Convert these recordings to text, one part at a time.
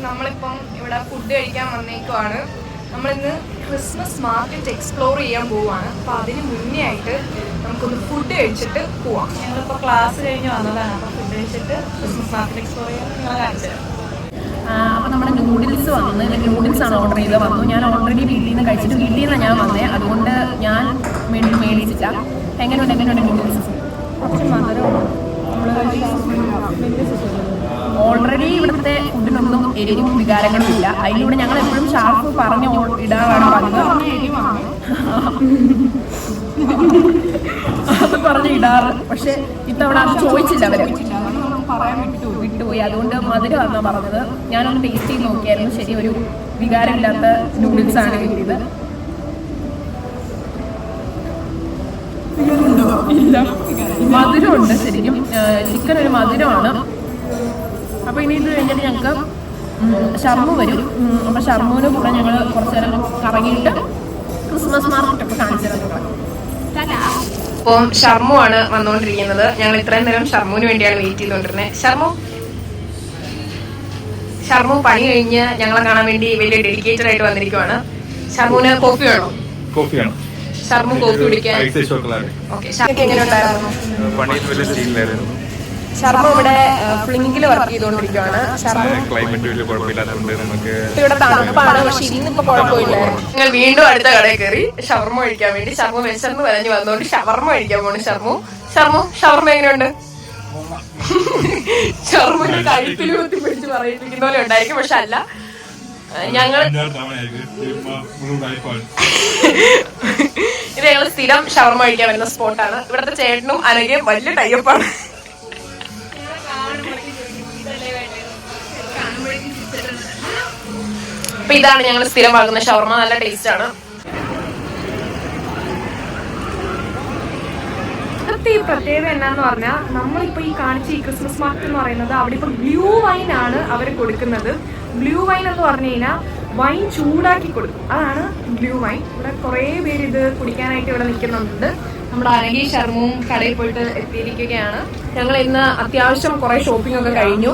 നമ്മളിപ്പം ഇവിടെ ഫുഡ് കഴിക്കാൻ വന്നേക്കുവാണ്. നമ്മളിന്ന് ക്രിസ്മസ് മാർക്കറ്റ് എക്സ്പ്ലോർ ചെയ്യാൻ പോവുകയാണ്. അപ്പോൾ അതിന് മുന്നേ ആയിട്ട് നമുക്കൊന്ന് ഫുഡ് കഴിച്ചിട്ട് പോവാം. ഞങ്ങളിപ്പോൾ ക്ലാസ് കഴിഞ്ഞ് വന്നതാണ്. അപ്പോൾ ഫുഡ് കഴിച്ചിട്ട് ക്രിസ്മസ് മാർക്കറ്റ് എക്സ്പ്ലോർ ചെയ്യാൻ നിങ്ങൾ കാണിച്ചു തരാം. അപ്പോൾ നമ്മുടെ നൂഡിൽസ് വന്നു. നൂഡിൽസാണ് ഓർഡർ ചെയ്ത് വന്നു. ഞാൻ ഓൾറെഡി വീട്ടിൽ നിന്ന് കഴിച്ചിട്ട് വീട്ടിൽ നിന്നാണ് ഞാൻ വന്നത്. അതുകൊണ്ട് ഞാൻ മേടിച്ചില്ല. എങ്ങനെയുണ്ട് നൂഡിൽസ്? കുറച്ച് മധുരമാണ്. ഓൾറെഡി ഇവിടുത്തെ ഫുഡിനൊന്നും എരിവും വികാരങ്ങളും ഇല്ല. അതിലൂടെ ഞങ്ങൾ എപ്പോഴും ഷാർപ്പ് പറഞ്ഞ് ഇടാറാണ് പതിവ്. അത് പറഞ്ഞ് ഇടാറ്. പക്ഷെ ഇത്തവണ അത് ചോദിച്ചില്ല അവര്, വിട്ടുപോയി. അതുകൊണ്ട് മധുരമാണെന്നാണ് പറഞ്ഞത്. ഞാനൊന്ന് ടേസ്റ്റ് ചെയ്ത് നോക്കിയായിരുന്നു. ശരി, ഒരു വികാരമില്ലാത്ത നൂഡിൽസാണ് കിട്ടിയത്. ഇല്ല, മധുരമുണ്ട് ശരിക്കും. ചിക്കൻ ഒരു മധുരമാണ്. അപ്പോൾ ഇനി ഇത് കഴിഞ്ഞിട്ട് ഞങ്ങൾക്ക് ഷർമ്മ വരും. അപ്പോൾ ഷർമ്മൂന് കൂടെ ഞങ്ങൾ കുറച്ച് നേരം കറങ്ങിയിട്ട് ക്രിസ്മസ് മാർക്കറ്റൊക്കെ കാണിച്ചു തരാം. അപ്പം ഷർമ്മു ആണ് വന്നുകൊണ്ടിരിക്കുന്നത്. ഞങ്ങൾ ഇത്രയും നേരം ഷർമുവിന് വേണ്ടിയാണ് വെയിറ്റ് ചെയ്തുകൊണ്ടിരുന്നത്. ഷർമു പണി കഴിഞ്ഞ് ഞങ്ങളെ കാണാൻ വേണ്ടി വലിയ ഡെഡിക്കേറ്റഡ് ആയിട്ട് വന്നിരിക്കുവാണ്. ഷർമുവിന് കോഫി വേണോ? കോഫി വേണം. ഷർമു കോഫി കുടിക്കാൻ. എങ്ങനെ ഉണ്ടായിരുന്നു? ഷർമ ഇവിടെ ഫ്ലിങ്കില് വർക്ക് ചെയ്തുകൊണ്ടിരിക്കുകയാണ്. ഇവിടെ തണുപ്പാണ്, പക്ഷെ ഇന്നിപ്പോ കുഴപ്പമില്ല. ഞങ്ങൾ വീണ്ടും അടുത്ത കടയിൽ കയറി ഷവർമ കഴിക്കാൻ വേണ്ടി. ഷർമ വിശന്ന് വരഞ്ഞു വന്നോണ്ട് ഷവർമ കഴിക്കാൻ പോണു. ഷവർമ എങ്ങനെയുണ്ട്? ഷർമന്റെ കഴുത്തിൽ കുത്തി പിടിച്ച് പറയിപ്പിക്കുന്ന പോലെ ഉണ്ടായിരിക്കും, പക്ഷെ അല്ല. ഇത് ഞങ്ങൾ സ്ഥിരം ഷവർമ കഴിക്കാൻ വരുന്ന സ്പോട്ടാണ്. ഇവിടുത്തെ ചേട്ടനും അനഘയും വലിയ ടൈപ്പാണ്. അപ്പൊ ഇതാണ് ഞങ്ങൾ സ്ഥിരം വാങ്ങുന്ന ഷവർമ. നല്ല ടേസ്റ്റ് ആണ്. ഇവിടുത്തെ ഈ പ്രത്യേകത എന്നാന്ന് പറഞ്ഞാൽ, നമ്മളിപ്പോ ഈ കാണിച്ച ഈ ക്രിസ്മസ് മാർക്കറ്റ് എന്ന് പറയുന്നത് അവിടെ ഇപ്പൊ ബ്ലൂ വൈൻ ആണ് അവർ കൊടുക്കുന്നത്. ബ്ലൂ വൈൻ എന്ന് പറഞ്ഞു കഴിഞ്ഞാൽ വൈൻ ചൂടാക്കി കൊടുക്കും. അതാണ് ബ്ലൂ വൈൻ. ഇവിടെ കുറെ പേര് ഇത് കുടിക്കാനായിട്ട് ഇവിടെ നിൽക്കുന്നുണ്ട്. നമ്മുടെ അനഘി ഷർമുവും കടയിൽ പോയിട്ട് എത്തിയിരിക്കുകയാണ്. ഞങ്ങൾ ഇന്ന് അത്യാവശ്യം കുറെ ഷോപ്പിംഗ് ഒക്കെ കഴിഞ്ഞു.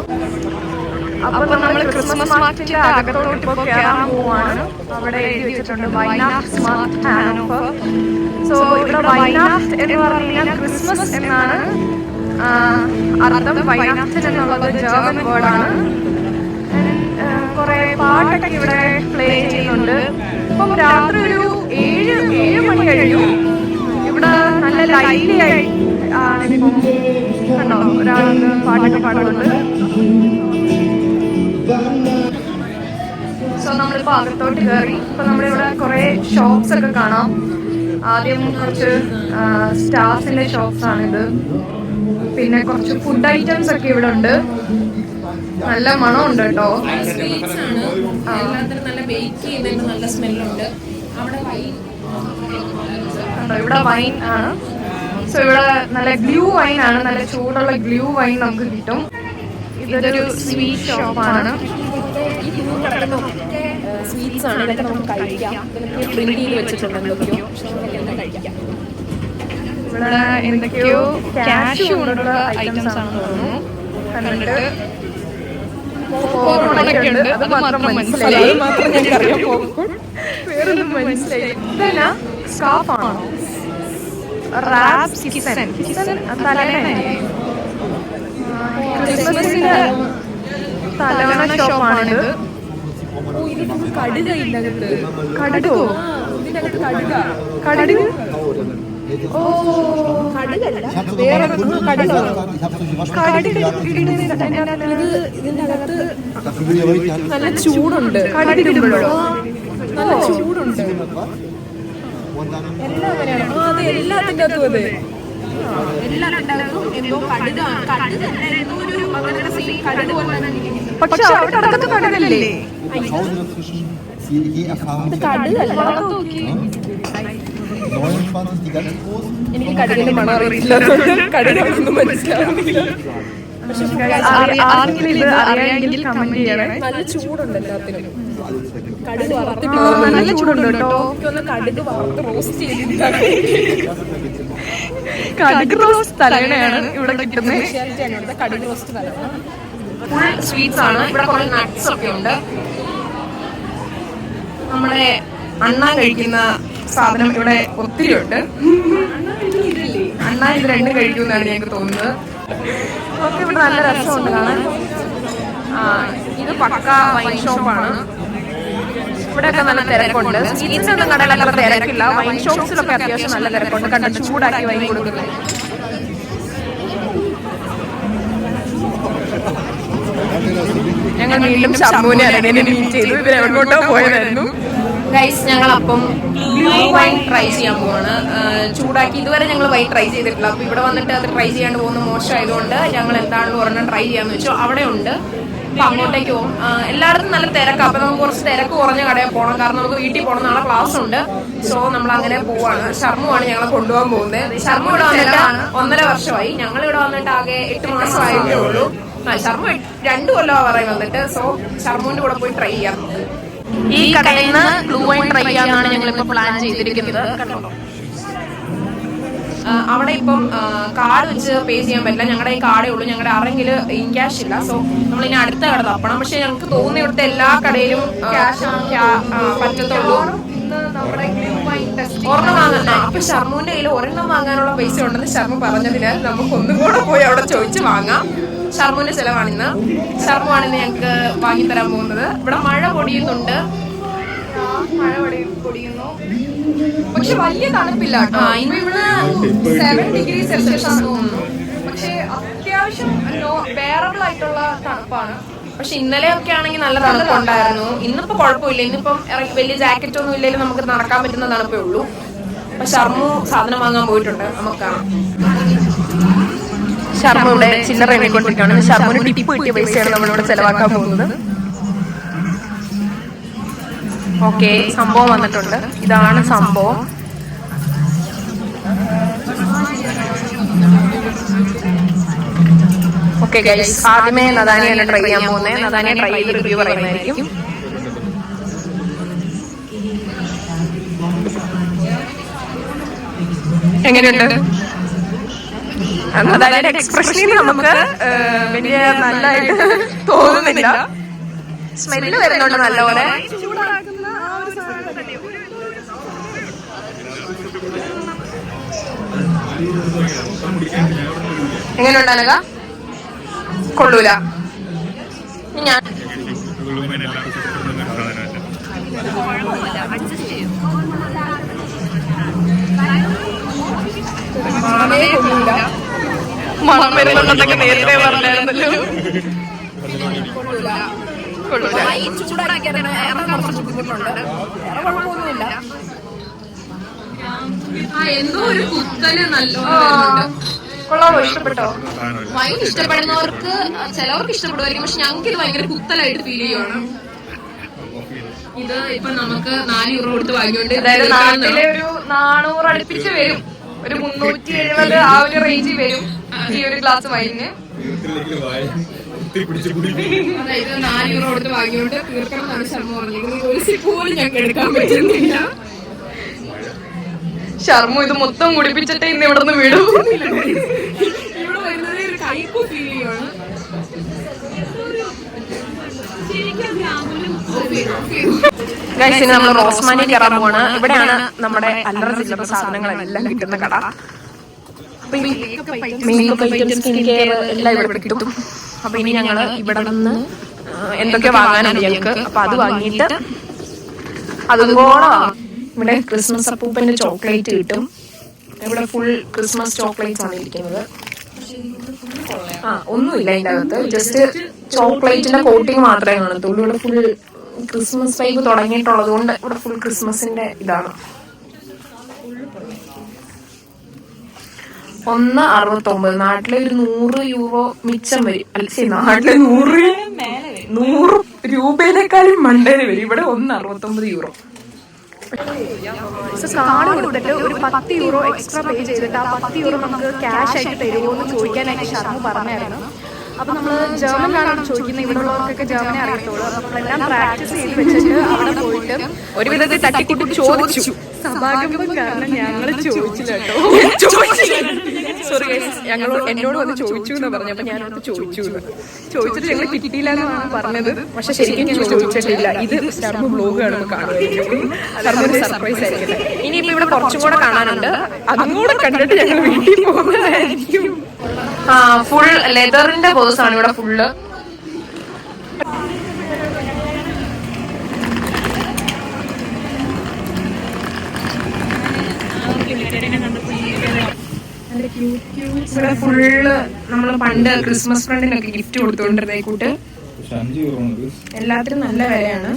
അപ്പൊ നമ്മൾ ക്രിസ്മസ് മാർക്കറ്റിന്റെ അകത്തോട്ട് ഇപ്പൊ കയറാൻ പോവാണ്. അവിടെ എഴുതി വെച്ചിട്ടുണ്ട് വൈനാഫ്റ്റ് സ്മാർട്ട് ഹാനോവർ. സോ ഇവിടെ വൈനാഫ്റ്റ് എന്ന് പറഞ്ഞു കഴിഞ്ഞാൽ ക്രിസ്മസ് എന്നാണ് അർത്ഥം. വൈനാഫ്റ്റ് എന്നുള്ളത് ജർമ്മൻ വേർഡാണ്. കുറെ പാട്ടൊക്കെ ഇവിടെ പ്ലേ ചെയ്യുന്നുണ്ട്. ഇപ്പം രാത്രി ഒരു 7 മണി കഴിഞ്ഞു. ഇവിടെ നല്ല ലൈറ്റ് ആയി ആണ്. കണ്ടോ, ഒരാൾക്ക് പാട്ടൊക്കെ പാടുന്നുണ്ട്. സോ നമ്മളിപ്പോ അകത്തോട്ട് കയറി. ഇപ്പൊ നമ്മളിവിടെ കുറെ ഷോപ്സ് ഒക്കെ കാണാം. ആദ്യം കുറച്ച് സ്റ്റാർസിന്റെ ഷോപ്സ് ആണിത്. പിന്നെ കുറച്ച് ഫുഡ് ഐറ്റംസ് ഒക്കെ ഇവിടെ ഉണ്ട്. നല്ല മണമുണ്ട് കേട്ടോ. ഇവിടെ വൈൻ ആണ്. സോ ഇവിടെ നല്ല ഗ്ലൂ വൈൻ ആണ്. നല്ല ചൂടുള്ള ഗ്ലൂ വൈൻ നമുക്ക് കിട്ടും. ഇതൊരു സ്വീറ്റ് ഷോപ്പാണ്. സ്വീറ്റ്സ് ആണ്. ഇതൊക്കെ നമുക്ക് കഴിക്കാം. പ്രിന്റ് ചെയ്ത് വെച്ചിട്ടുണ്ട് എന്തൊക്കെയോ. ഇവിടെ എന്തൊക്കെയോ ക്യാഷ് കൊണ്ടുള്ള ഐറ്റംസ് ആണ് തോന്നുന്നു. കണ്ടിട്ട് ഉണ്ട്. അത് മാത്രം മനസ്സിലായി. വേറൊന്നും മനസ്സിലായി. ഇതെന്നാ സ്കാർഫാണോ? റാപ്സ് കിസൻ തലേണ. ക്രിസ്മസിന്റെ തലവണ ഷോപ്പാണിത്. കടുക ഇതിനകത്ത്. കടുകോ? ഇതിനകത്ത് കടുക. കടുക്? ഓ, കടുകല്ല, വേറെ കടുക. ഇതിന്റെ അകത്ത് നല്ല ചൂടുണ്ട്. കടുകിടുമ്പോഴോ? നല്ല ചൂടുണ്ട്. എല്ലാം അങ്ങനെയാണ്. അതെ, എല്ലാത്തിന്റെ അകത്തും അതെ. പക്ഷെ അവിടെ അകത്ത് കടലല്ലേ? എനിക്ക് കടലിന്റെ മണം അറിയില്ല. കടലൊന്നും മനസ്സിലാവുന്നില്ല. ആർക്കെങ്കിലും ഇത് അറിയാമെങ്കിൽ കമന്റ് ചെയ്യണേ. നല്ല ചൂടുണ്ട് എല്ലാത്തിനും. കടുക് നല്ല ചൂടുണ്ട് കേട്ടോ. കടുക് വറുത്ത് റോസ്റ്റ് ചെയ്തിട്ടാണ്. കടുക് റോസ്റ്റ് തലേണയാണ് ഇവിടെ കിട്ടുന്നത്. കടുക് റോസ്റ്റ് തലേണ. ഫുൾ സ്വീറ്റ്സ് ആണ്. ഇവിടെ കുറെ നട്ട്സ് ഒക്കെ ഉണ്ട്. നമ്മുടെ അണ്ണാൻ കഴിക്കുന്ന സാധനം ഇവിടെ ഒത്തിരി ഉണ്ട്. അണ്ണാൻ ഇത് രണ്ടും കഴിക്കുമെന്നാണ് ഞങ്ങൾക്ക് തോന്നുന്നത്. ഒക്കെ ഇവിടെ നല്ല രസമുണ്ട് കാണാൻ. ഇത് പക്ക വൈൻ ഷോപ്പാണ്. ഇവിടെയൊക്കെ നല്ല തിരക്കുണ്ട്. സ്വീറ്റ്സ് ഒന്നും കടയിൽ അത്ര തിരക്കില്ല. വൈൻ ഷോപ്സിലൊക്കെ അത്യാവശ്യം നല്ല തിരക്കുണ്ട്. കണ്ട ചൂടാക്കി വൈൻ കൊടുക്കുന്നത്. ഞങ്ങൾ വീണ്ടും ഷമ്മുവിനെ അരവിനെ മീറ്റ് ചെയ്തു. ഇവരെങ്ങോട്ടോ പോയതായിരുന്നു. ഗൈസ്, ഞങ്ങളപ്പം ബ്ലൂ വൈൻ ട്രൈ ചെയ്യാൻ പോവാണ്. ചൂടാക്കി ഇതുവരെ ഞങ്ങൾ വൈൻ ട്രൈ ചെയ്തിട്ടില്ല. അപ്പൊ ഇവിടെ വന്നിട്ട് അത് ട്രൈ ചെയ്യാണ്ട് പോകുന്ന മോശമായതുകൊണ്ട് ഞങ്ങൾ എന്താണെന്ന് ഒരെണ്ണം ട്രൈ ചെയ്യാന്ന് വെച്ചു. അവിടെ ഉണ്ട്. അപ്പൊ അങ്ങോട്ടേക്ക് പോകും. എല്ലായിടത്തും നല്ല തിരക്കാണ്. അപ്പൊ നമുക്ക് കുറച്ച് തിരക്ക് കുറഞ്ഞ കടയിൽ പോകണം. കാരണം നമുക്ക് വീട്ടിൽ പോകണം. നാളെ ക്ലാസ് ഉണ്ട്. സോ നമ്മൾ അങ്ങനെ പോവാണ്. ഷർമുവാണ് ഞങ്ങളെ കൊണ്ടുപോകാൻ പോകുന്നത്. ഷർമു ഇവിടെ വന്നിട്ട് 1.5 വർഷമായി. ഞങ്ങൾ ഇവിടെ വന്നിട്ട് ആകെ 8 മാസമായിട്ടേ ഉള്ളൂ. ഷർമു 2 കൊല്ലം പറയും വന്നിട്ട്. സോ ഷർമുവിന്റെ കൂടെ പോയി ട്രൈ ചെയ്യാം. ഈ കടയിൽ നിന്ന് ബ്ലൂ വൈൻ ട്രൈ ചെയ്യാനാണ് ഞങ്ങളിപ്പോ പ്ലാൻ ചെയ്തിരിക്കുന്നത്. കണ്ടോ, അവിടെ ഇപ്പം കാർഡ് വെച്ച് പേ ചെയ്യാൻ പറ്റില്ല. ഞങ്ങളുടെ ഈ കാർഡേ ഉള്ളൂ. ഞങ്ങളുടെ ആരെങ്കിൽ ഇൻ ക്യാഷ് ഇല്ല. സോ നമ്മൾ ഇനി അടുത്ത കട തപ്പണം. പക്ഷെ ഞങ്ങൾക്ക് തോന്നുന്നു ഇവിടുത്തെ എല്ലാ കടയിലും പറ്റത്തുള്ളൂ. ഒരെണ്ണം വാങ്ങാൻ. അപ്പൊ ഷർമുവിന്റെ കയ്യിൽ ഒരെണ്ണം വാങ്ങാനുള്ള പൈസ ഉണ്ടെന്ന് ഷർമു പറഞ്ഞതിനാൽ നമുക്ക് ഒന്നും കൂടെ പോയി അവിടെ ചോദിച്ചു വാങ്ങാം. ഷർമുവിന്റെ ചെലവാണിന്ന്. ഷർമുവാണിന്ന് ഞങ്ങൾക്ക് വാങ്ങിത്തരാൻ പോകുന്നത്. ഇവിടെ മഴ പൊടിയുന്നുണ്ട്. മഴ പൊടിയുന്നു. പക്ഷെ വലിയ തണുപ്പില്ല. ഇവിടെ 7 ഡിഗ്രി സെൽഷ്യസ് ആണെന്ന് തോന്നുന്നു. പക്ഷെ അത്യാവശ്യം ബെയറബിൾ ആയിട്ടുള്ള തണുപ്പാണ്. പക്ഷെ ഇന്നലെയൊക്കെ ആണെങ്കിൽ നല്ല തണുപ്പുണ്ടായിരുന്നു. ഇന്നിപ്പോ കുഴപ്പമില്ല. ഇന്നിപ്പം വലിയ ജാക്കറ്റ് ഒന്നും ഇല്ലെങ്കിലും നമുക്ക് നടക്കാൻ പറ്റുന്ന തണുപ്പേ ഉള്ളൂ. അപ്പൊ ഷർമു സാധനം വാങ്ങാൻ പോയിട്ടുണ്ട്. നമുക്ക് കാണാം. ഷർമു ഇവിടെ ചില്ലറ എണ്ണിക്കൊണ്ടിരിക്കുകയാണ്. ഷർമുവിന് ടിപ്പ് കിട്ടിയ പൈസയാണ് നമ്മളിവിടെ ചെലവാക്കാൻ പോകുന്നത്. ഓക്കെ, സംഭവം വന്നിട്ടുണ്ട്. ഇതാണ് സംഭവം. ഓക്കെ ഗൈസ്, ആദ്യമേ നദാനിയാണ് ട്രൈ ചെയ്യാൻ പോകുന്നത്. നദാനിയെ ട്രൈ ചെയ്ത് റിവ്യൂ പറയുന്നതായിരിക്കും. എങ്ങനെയുണ്ട്? നദാനിയുടെ എക്സ്പ്രഷനിൽ നമുക്ക് വലിയ നല്ലതായിട്ട് തോന്നുന്നില്ല. സ്മെല്ല് വരുന്നുണ്ട് നല്ലപോലെ. എങ്ങനെയുണ്ട് അനക? കൊള്ളൂല. ഞാൻ മണം വരുന്നുണ്ടെന്നൊക്കെ നേരത്തെ പറഞ്ഞായിരുന്നല്ലോ. എന്തോ ഒരു കുത്തല് നല്ലോണം. കൊള്ളാമോ? ഇഷ്ടപ്പെട്ടോ? വൈൻ ഇഷ്ടപ്പെടുന്നവർക്ക് ചിലവർക്ക് ഇഷ്ടപ്പെടുമായിരിക്കും. പക്ഷെ ഞങ്ങൾക്ക് ഇത് ഭയങ്കര കുത്തലായിട്ട് ഫീൽ ചെയ്യുവാണ്. ഇത് ഇപ്പൊ നമുക്ക് 4 യൂറോ കൊടുത്ത് വാങ്ങിക്കൊണ്ട്, അതായത് നാട്ടിലെ ഒരു 400 അടുപ്പിച്ച് വരും. ഒരു 370 ആ ഒരു റേഞ്ചിൽ വരും ഈ ഒരു ഗ്ലാസ് വൈനിന്. അതായത് 4 യൂറോ കൊടുത്ത് വാങ്ങിക്കൊണ്ട് തീർക്കണം എന്നാണ് ശർമ്മ പറഞ്ഞിരിക്കുന്നത്. ഒരു സിപ്പ് പോലും ഞങ്ങൾക്ക് എടുക്കാൻ പറ്റുന്നില്ല. ശർമ്മ ഇത് മൊത്തം കുടിപ്പിച്ചിട്ട് ഇന്ന് ഇവിടെ നിന്ന് വിടും. ഇവിടെ വരുന്നത് ഒരു കൈപ്പ് ഫീൽ ചെയ്യുവാണ്. ഗൈസിന് നമ്മൾ റോസ്മാനി കയറാൻ പോവാണ്. ഇവിടെയാണ് നമ്മുടെ അല്ലറ ചില്ലറ സാധനങ്ങളെല്ലാം കിട്ടുന്ന കട. മേക്കപ്പ് ഐറ്റം, സ്കിൻ കെയർ എല്ലാം ഇവിടെ കിട്ടും. അപ്പൊ ഇനി ഞങ്ങള് ഇവിടെ നിന്ന് എന്തൊക്കെ വാങ്ങാനുണ്ട് ഞങ്ങൾക്ക്. അപ്പൊ അത് വാങ്ങിയിട്ട് അതും കൂടെ ഇവിടെ ക്രിസ്മസ് അപ്പൂപ്പന്റെ ചോക്ലേറ്റ് കിട്ടും. ഇവിടെ ഫുൾ ക്രിസ്മസ് ചോക്ലേറ്റ്സ് ആണ് ഇരിക്കുന്നത്. ഒന്നുമില്ല അതിന്റെ അകത്ത്, ജസ്റ്റ് ചോക്ലേറ്റിന്റെ കോട്ടിങ് മാത്രമേ കാണത്തുള്ളൂ. ഇവിടെ ഫുൾ ക്രിസ്മസ് വൈബ് തുടങ്ങിയിട്ടുള്ളത് കൊണ്ട് ഇവിടെ ഫുൾ ക്രിസ്മസിന്റെ ഇതാണ്. 1.69. നാട്ടിലെ ഒരു 100 യൂറോ മിച്ചം വരും. അല്ല, നാട്ടിലെ 100 രൂപേനേക്കാളും മണ്ടേര് വരും. ഇവിടെ 1.69 യൂറോ. കാർഡ് കൊടുത്തിട്ട് ഒരു 10 യൂറോ എക്സ്ട്രാ പേ ചെയ്തിട്ട് ആ 10 യൂറോ നമുക്ക് ക്യാഷ് ആയിട്ട് തരുമോ എന്ന് ചോദിക്കാനായിട്ട് ഷർമു പറഞ്ഞായിരുന്നു. അപ്പൊ നമ്മള് ജർമ്മനിലാണ് ചോദിക്കുന്നത്. ഇവിടെ ഉള്ളവർക്കൊക്കെ ജർമ്മനി അറിയത്തുള്ളൂ. അപ്പൊ നമ്മളെല്ലാം പ്രാക്ടീസ് ചെയ്ത് വെച്ചിട്ട് അവിടെ പോയിട്ട് ഒരു വിധത്തിൽ തട്ടിക്കൂട്ടി ചോദിച്ചു. സഭാകമ്പം കാരണം ഞങ്ങൾ ചോദിച്ചില്ല കേട്ടോ. സോറി എന്നോട് വന്ന് ചോദിച്ചു എന്ന് പറഞ്ഞു. അപ്പൊ ഞാനത് ചോദിച്ചിട്ട് ഞങ്ങൾ കിട്ടിയില്ല എന്നാണ് പറഞ്ഞത്. പക്ഷെ ശരിക്കും ചോദിച്ചിട്ടില്ല. ഇത് ശർമ്മ ബ്ലോഗ് കാണുമ്പോൾ കാണുന്നത് സർപ്രൈസ് ആയിരിക്കട്ടെ. ഇനിയിപ്പോ ഇവിടെ കുറച്ചും കൂടെ കാണാനുണ്ട്. അതും കൂടെ കണ്ടിട്ട് ഞങ്ങൾ വീട്ടിൽ പോകുന്നതായിരിക്കും. ഫുൾ ലെതറിന്റെ ബോസ് ആണ് ഇവിടെ ഫുള്ള്. ഇവിടെ ഫുള്ള് നമ്മള് പണ്ട് ക്രിസ്മസ് ഫ്രണ്ടിനൊക്കെ ഗിഫ്റ്റ് കൊടുത്തോണ്ടിരുന്ന കൂട്ട് എല്ലാത്തിനും നല്ല വിലയാണ്.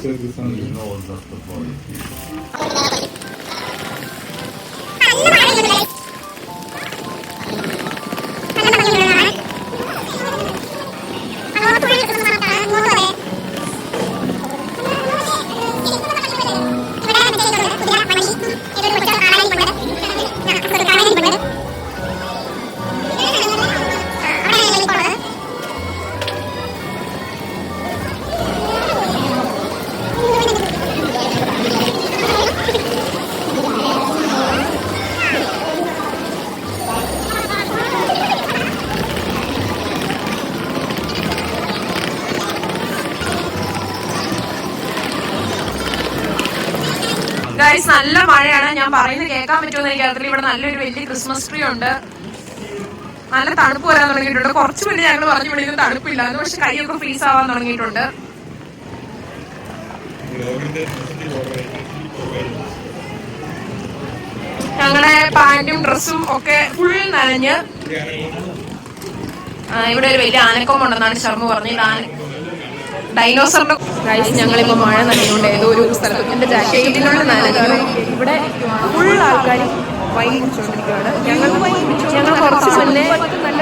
ഗൈസ് നല്ല മഴയാണ്. ഞാൻ പറയുന്നത് കേൾക്കാൻ പറ്റുമെന്ന് എനിക്കറിയത്തില്ല. ഇവിടെ നല്ലൊരു വലിയ ക്രിസ്മസ് ട്രീ ഉണ്ട്. നല്ല തണുപ്പ് വരാൻ തുടങ്ങിയിട്ടുണ്ട്. കുറച്ച് മുന്നേ ഞങ്ങൾ പറഞ്ഞു വിളിക്കുന്നത് തണുപ്പില്ലാന്ന്, പക്ഷെ കൈയൊക്കെ ഫ്രീസ് ആവാൻ തുടങ്ങിയിട്ടുണ്ട്. ഞങ്ങളുടെ പാന്റും ഡ്രസ്സും ഒക്കെ ഫുൾ നനഞ്ഞ്. ഇവിടെ ഒരു വലിയ ആനക്കൊമ്പുണ്ടെന്നാണ് ശർമ്മ പറഞ്ഞത്. ഡൈനോസറിന്റെ ഗൈസ് ഞങ്ങളിപ്പോ മഴ നനഞ്ഞുകൊണ്ട് ഏതോ ഒരു സ്ഥലത്ത് എന്റെ ജാക്കറ്റിനുള്ള നനഞ്ഞാണ്. ഇവിടെ ഫുൾ ആൾക്കാർ വൈൻ കുടിച്ചുകൊണ്ടിരിക്കുകയാണ്. ഞങ്ങൾ കുറച്ച് മുന്നേ നല്ല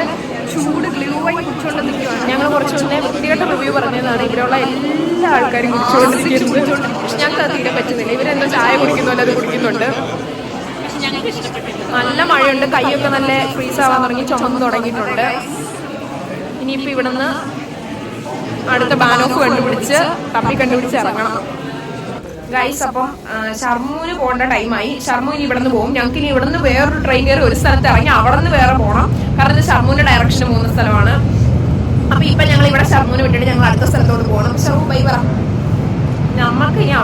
ചൂട് ഗ്ലൂ വൈൻ കുടിച്ചുകൊണ്ട് നിൽക്കുകയാണ്. ഞങ്ങൾ കുറച്ച് മുന്നേ വൃത്തികെട്ട റിവ്യൂ പറഞ്ഞതാണ്. ഇവിടെയുള്ള എല്ലാ ആൾക്കാരും കുടിച്ചുകൊണ്ടിരിക്കുന്നത്. പക്ഷെ ഞങ്ങൾക്ക് അത് തീരെ പറ്റുന്നില്ല. ഇവരെന്തോ ചായ കുടിക്കുന്നുണ്ട്, അത് കുടിക്കുന്നുണ്ട്. നല്ല മഴയുണ്ട്. കൈയൊക്കെ നല്ല ഫ്രീസ് ആവാൻ തുടങ്ങി, ചുമന്ന് തുടങ്ങിയിട്ടുണ്ട്. ഇനിയിപ്പോ ഇവിടുന്ന് അടുത്ത ബാനോഫ് കണ്ടുപിടിച്ച് കണ്ടുപിടിച്ച് ഇറങ്ങണം ഗൈസ്. അപ്പം ഷർമ്മൂന് പോകേണ്ട ടൈമായി. ഷർമ്മു ഇനി ഇവിടെ നിന്ന് പോകും. ഞങ്ങൾക്ക് ഇനി ഇവിടെ നിന്ന് വേറൊരു ട്രെയിൻ കയറി ഒരു സ്ഥലത്ത് ഇറങ്ങി അവിടെ നിന്ന് വേറെ പോകണം. കാരണം ഇത് ഷർമ്മൂന്റെ ഡയറക്ഷന് പോകുന്ന സ്ഥലമാണ്. അപ്പൊ ഇപ്പൊ ഞങ്ങൾ ഇവിടെ ഷർമ്മൂന് വിട്ടിട്ട് ഞങ്ങൾ അടുത്ത സ്ഥലത്തോട്ട് പോകണം. ഷർമ്മു ബൈ പറ. നമ്മൾക്ക് ഇനി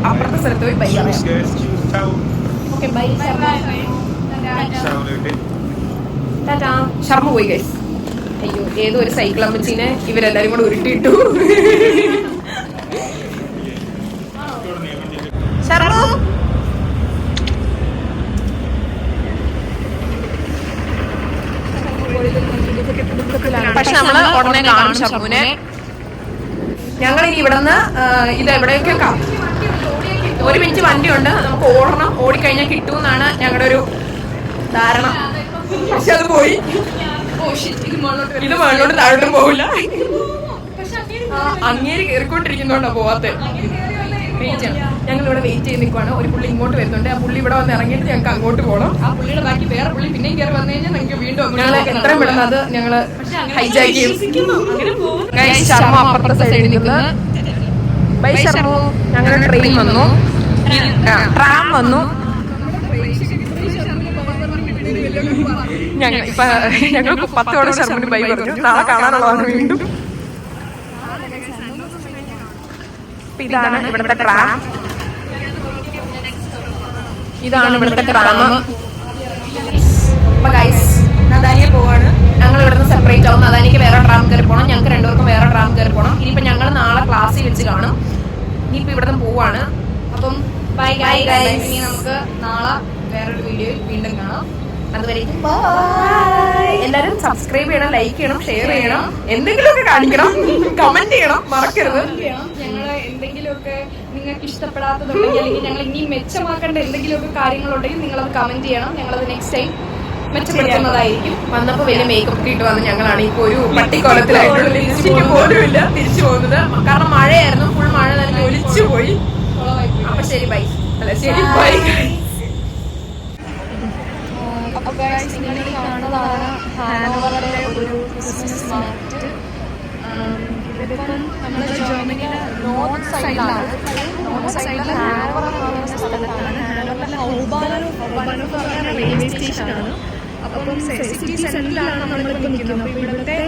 അപ്പുറത്തെ സ്ഥലത്ത് പോയി ബൈ പറയാം. Okay bye Tata. ഷർമ്മു പോയി ഗൈസ്. അയ്യോ ഏതോ ഒരു സൈക്കിൾ അമ്മച്ചീനെ ഇവരെല്ലാരും കൂടെ ഉരുട്ടിയിട്ടു. പക്ഷെ നമ്മള് ഉടനെ കാണും ഷർമുനെ. ഞങ്ങൾ ഇനി ഇവിടെ നിന്ന് ഇത് എവിടെയൊക്കെ ഒരു മിനിറ്റ് വണ്ടിയുണ്ട്, നമുക്ക് ഓടണം. ഓടിക്കഴിഞ്ഞാൽ കിട്ടുമെന്നാണ് ഞങ്ങളുടെ ഒരു ധാരണ. പക്ഷെ അത് പോയി. ഇത് മുകളിലോട്ട് താഴോട്ടും പോവില്ല. അങ്ങേര് കയറിക്കൊണ്ടിരിക്കുന്നോണ്ടാ പോവാത്തെ. ഞങ്ങൾ ഇവിടെ വെയിറ്റ് ചെയ്ത് നിൽക്കുവാണ്. ഒരു പുള്ളി ഇങ്ങോട്ട് വരുന്നുണ്ട്. ആ പുള്ളി ഇവിടെ വന്ന് ഇറങ്ങിയിട്ട് ഞങ്ങൾക്ക് അങ്ങോട്ട് പോകണം. ആ പുള്ളിയുടെ ബാക്കി വേറെ പുള്ളി പിന്നെയും കയറി വന്നു കഴിഞ്ഞാൽ ഞങ്ങൾക്ക് വീണ്ടും ഞങ്ങൾ എത്രയും പെടുന്നത് അത് ഞങ്ങള് ഹൈജാക്ക് ചെയ്യും. ശർമ്മ അപ്പുറത്തെ സൈഡിൽ നിൽക്കുന്നത്. ബൈ ശർമ്മു. ഞങ്ങളുടെ ട്രെയിൻ വന്നു, ട്രാം വന്നു. ഞങ്ങൾക്ക് 10 തവണ ശർമ്മിന് ബൈ പറഞ്ഞു. നാളെ കാണാനുള്ളതാണ് വീണ്ടും. ഇതാണ് ഇവിടുത്തെ ട്രാം. ഇതാണ് ഇവിടുത്തെ ട്രാം. നദാനിയെ പോവാണ്. ഞങ്ങൾ ഇവിടുന്ന് സെപ്പറേറ്റ് ആവും. നദാനിക്ക് വേറെ ട്രാം കയറി പോകണം. ഞങ്ങൾക്ക് രണ്ടുപേർക്കും വേറെ ട്രാം കയറി പോകണം. ഇനിയിപ്പോ ഞങ്ങൾ നാളെ ക്ലാസ്സിൽ വെച്ച് കാണും. ഇനിയിപ്പോ ഇവിടുന്ന് പോവാണ്. അപ്പം ബൈ ഗൈസ്. ഇനി നമുക്ക് നാളെ വേറൊരു വീഡിയോയിൽ വീണ്ടും കാണാം. അതുവരേക്കും എല്ലാരും സബ്സ്ക്രൈബ് ചെയ്യണം, ലൈക്ക് ചെയ്യണം, ഷെയർ ചെയ്യണം, എന്തെങ്കിലുമൊക്കെ കാണിക്കണം, കമന്റ് ചെയ്യണം, മറക്കരുത്. ഞങ്ങള് എന്തെങ്കിലുമൊക്കെ നിങ്ങൾക്ക് ഇഷ്ടപ്പെടാത്തതുണ്ടെങ്കിൽ അല്ലെങ്കിൽ ഞങ്ങൾ ഇനി മെച്ചമാക്കേണ്ട എന്തെങ്കിലുമൊക്കെ കാര്യങ്ങളുണ്ടെങ്കിൽ നിങ്ങളത് കമന്റ് ചെയ്യണം. ഞങ്ങളത് നെക്സ്റ്റ് ടൈം മെച്ചപ്പെടുത്തുന്നതായിരിക്കും. വന്നപ്പോ വലിയ മേക്കപ്പ് ഇട്ട് വന്ന് ഞങ്ങളാണ് ഇപ്പൊ ഒരു പട്ടിക്കോലത്തിലായിട്ടുള്ള ലിപ്സ്റ്റിക്ക് പോലും ഇല്ല തിരിച്ചു പോകുന്നത്. കാരണം മഴയായിരുന്നു, ഫുൾ മഴ തന്നെ ഒലിച്ചു പോയി. അപ്പൊ ശരി ബൈ. അല്ല ശരി ബൈ. അപ്പോൾ ഗൈസ് നിങ്ങൾ കാണുന്നതാണ് ഹാനോവറിലെ ഒരു ക്രിസ്മസ് മാർക്കറ്റ്. ഇതിപ്പം നമ്മൾ ജർമ്മനിയുടെ നോർത്ത് സൈഡിലാണ്. നോർത്ത് സൈഡിൽ ഹാനോവർ എന്ന് പറയുന്ന സ്ഥലത്താണ്. ഹാനോവറിലെ ഹൗബാനോഫ് എന്ന് പറഞ്ഞ റെയിൽവേ സ്റ്റേഷനാണ്. അപ്പം സിറ്റി സെൻറ്ററിലാണ് നമ്മളിപ്പോൾ നിൽക്കുന്നത്. അപ്പോൾ ഇവിടുത്തെ